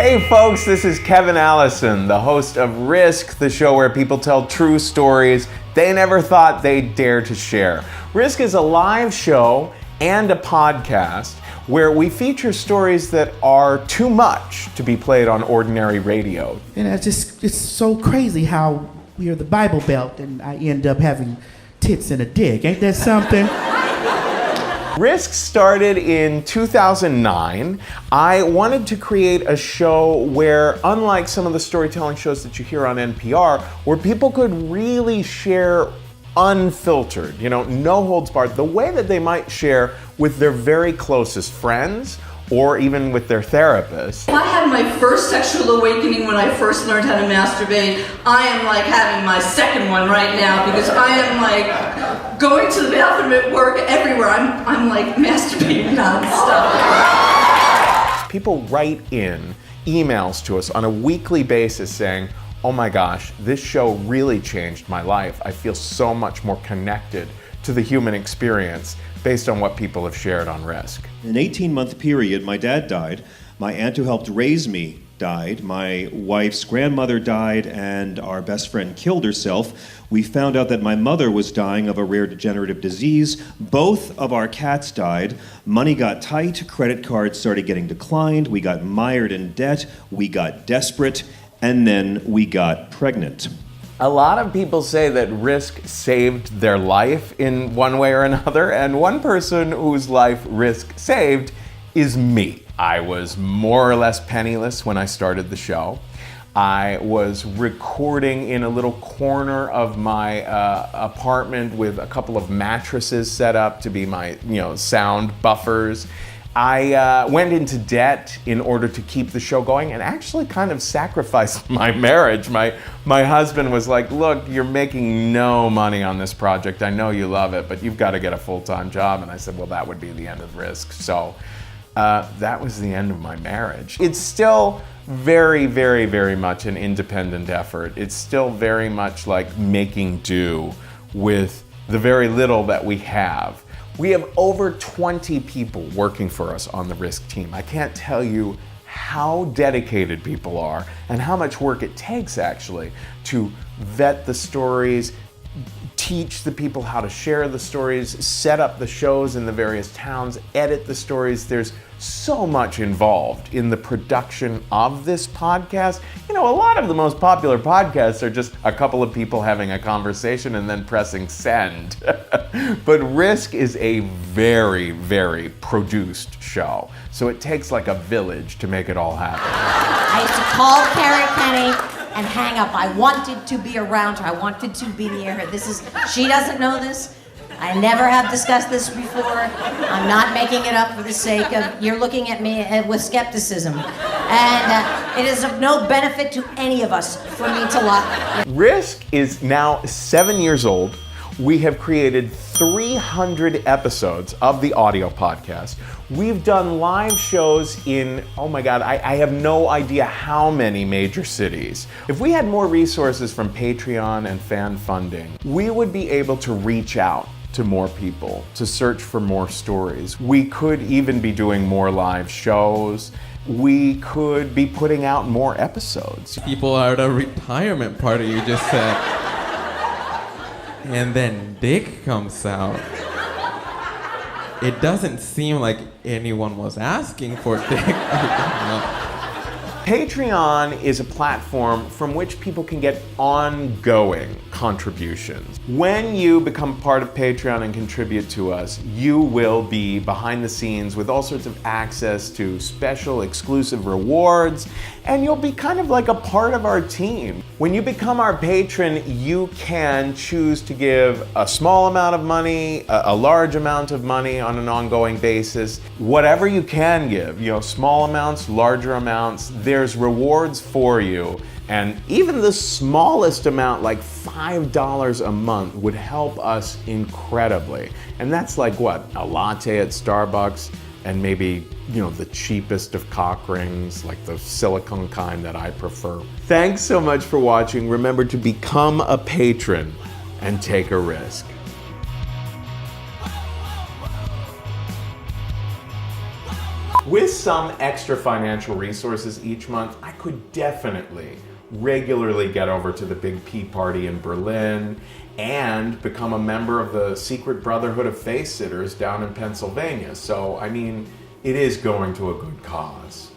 Hey folks, this is Kevin Allison, the host of Risk, the show where people tell true stories they never thought they'd dare to share. Risk is a live show and a podcast where we feature stories that are too much to be played on ordinary radio. And it's so crazy how we are the Bible Belt and I end up having tits and a dick. Ain't that something? Risk started in 2009. I wanted to create a show where, unlike some of the storytelling shows that you hear on NPR, where people could really share unfiltered, no holds barred, the way that they might share with their very closest friends or even with their therapist. I had my first sexual awakening when I first learned how to masturbate. I am like having my second one right now because I am like going to the bathroom at work, everywhere. I'm like masturbating nonstop. People write in emails to us on a weekly basis saying, oh my gosh, this show really changed my life. I feel so much more connected to the human experience based on what people have shared on Risk. In an 18-month period, my dad died, my aunt who helped raise me died, my wife's grandmother died, and our best friend killed herself. We found out that my mother was dying of a rare degenerative disease. Both of our cats died. Money got tight, credit cards started getting declined, we got mired in debt, we got desperate, and then we got pregnant. A lot of people say that Risk saved their life in one way or another, and one person whose life Risk saved is me. I was more or less penniless when I started the show. I was recording in a little corner of my apartment with a couple of mattresses set up to be my sound buffers. I went into debt in order to keep the show going and actually kind of sacrificed my marriage. My husband was like, look, you're making no money on this project. I know you love it, but you've got to get a full-time job. And I said, well, that would be the end of Risk. So that was the end of my marriage. It's still very, very, very much an independent effort. It's still very much like making do with the very little that we have. We have over 20 people working for us on the Risk team. I can't tell you how dedicated people are and how much work it takes actually to vet the stories, teach the people how to share the stories, set up the shows in the various towns, edit the stories. There's so much involved in the production of this podcast. A lot of the most popular podcasts are just a couple of people having a conversation and then pressing send. But Risk is a very, very produced show. So it takes like a village to make it all happen. I used to call Carrie Kenny and hang up. I wanted to be around her. I wanted to be near her. She doesn't know this. I never have discussed this before. I'm not making it up for the sake of, you're looking at me with skepticism. And it is of no benefit to any of us for me to lie. Risk is now 7 years old. We have created 300 episodes of the audio podcast. We've done live shows in, oh my God, I have no idea how many major cities. If we had more resources from Patreon and fan funding, we would be able to reach out to more people, to search for more stories. We could even be doing more live shows. We could be putting out more episodes. People are at a retirement party, you just said. And then Dick comes out. It doesn't seem like anyone was asking for Dick. Patreon is a platform from which people can get ongoing contributions. When you become part of Patreon and contribute to us, you will be behind the scenes with all sorts of access to special exclusive rewards, and you'll be kind of like a part of our team. When you become our patron, you can choose to give a small amount of money, a large amount of money on an ongoing basis. Whatever you can give, small amounts, larger amounts, there's rewards for you. And even the smallest amount, like $5 a month, would help us incredibly. And that's like what? A latte at Starbucks and maybe, the cheapest of cock rings, like the silicone kind that I prefer. Thanks so much for watching. Remember to become a patron and take a risk. With some extra financial resources each month, I could definitely regularly get over to the Big P party in Berlin and become a member of the Secret Brotherhood of Face Sitters down in Pennsylvania. So, I mean, it is going to a good cause.